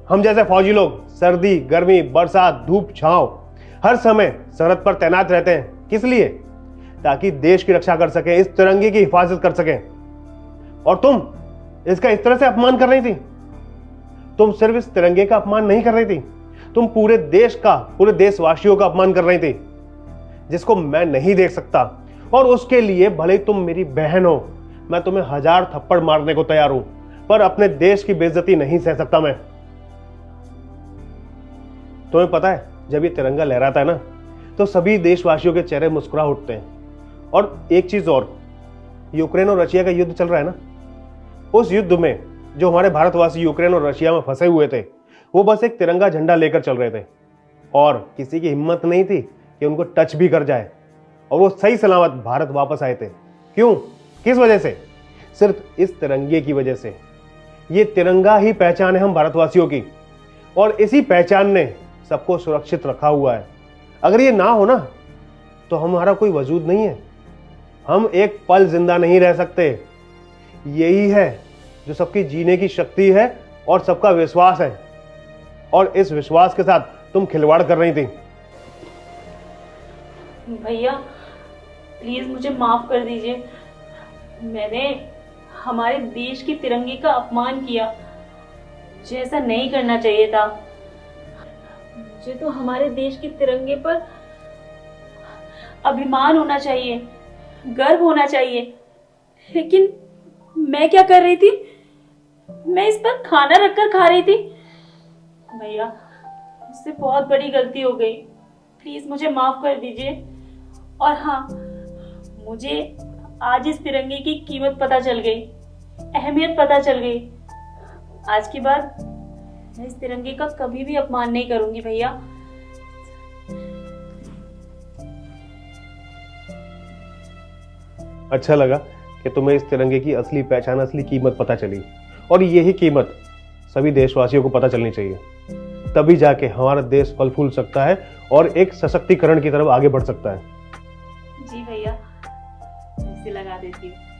हम जैसे फौजी लोग सर्दी गर्मी बरसात धूप छांव हर समय सरहद पर तैनात रहते हैं। किस लिए? ताकि देश की रक्षा कर सकें, इस तिरंगे की हिफाजत कर सकें। और तुम इसका इस तरह से अपमान कर रही थी। तुम सिर्फ इस तिरंगे का अपमान नहीं कर रही थी, तुम पूरे देश का, पूरे देशवासियों का अपमान कर रही थी, जिसको मैं नहीं देख सकता। और उसके लिए भले ही तुम मेरी बहन हो, मैं तुम्हें 1000 थप्पड़ मारने को तैयार हूं, पर अपने देश की बेइज्जती नहीं सह सकता मैं। तुम्हें पता है, जब ये तिरंगा लहराता है ना, तो सभी देशवासियों के चेहरे मुस्कुरा उठते हैं। और एक चीज और, यूक्रेन और रशिया का युद्ध चल रहा है ना, उस युद्ध में जो हमारे भारतवासी यूक्रेन और रशिया में फंसे हुए थे, वो बस एक तिरंगा झंडा लेकर चल रहे थे और किसी की हिम्मत नहीं थी कि उनको टच भी कर जाए। और वो सही सलामत भारत वापस आए थे। क्यों? किस वजह से? सिर्फ इस तिरंगे की वजह से। ये तिरंगा ही पहचान है हम भारतवासियों की, और इसी पहचान ने सबको सुरक्षित रखा हुआ है। अगर ये ना हो ना, तो हमारा कोई वजूद नहीं है, हम एक पल जिंदा नहीं रह सकते। यही है जो सबकी जीने की शक्ति है और सबका विश्वास है। और इस विश्वास के साथ तुम खिलवाड़ कर रही थी। भैया प्लीज मुझे माफ कर दीजिए। मैंने हमारे देश के तिरंगे का अपमान किया। मुझे ऐसा नहीं करना चाहिए था। मुझे तो हमारे देश के तिरंगे पर अभिमान होना चाहिए, गर्व होना चाहिए। लेकिन मैं क्या कर रही थी? मैं इस पर खाना रखकर खा रही थी। भैया मुझसे बहुत बड़ी गलती हो गई, प्लीज मुझे माफ कर दीजिए। और हाँ, मुझे आज इस तिरंगे की कीमत पता चल गई, अहमियत पता चल गई। आज के बाद मैं इस तिरंगे का कभी भी अपमान नहीं करूंगी भैया। अच्छा लगा कि तुम्हें इस तिरंगे की असली पहचान, असली कीमत पता चली। और यही कीमत सभी देशवासियों को पता चलनी चाहिए। तभी जाके हमारा देश फल फूल सकता है और एक सशक्तिकरण की तरफ आगे बढ़ सकता है। जी भैया, ऐसे लगा देती हूँ।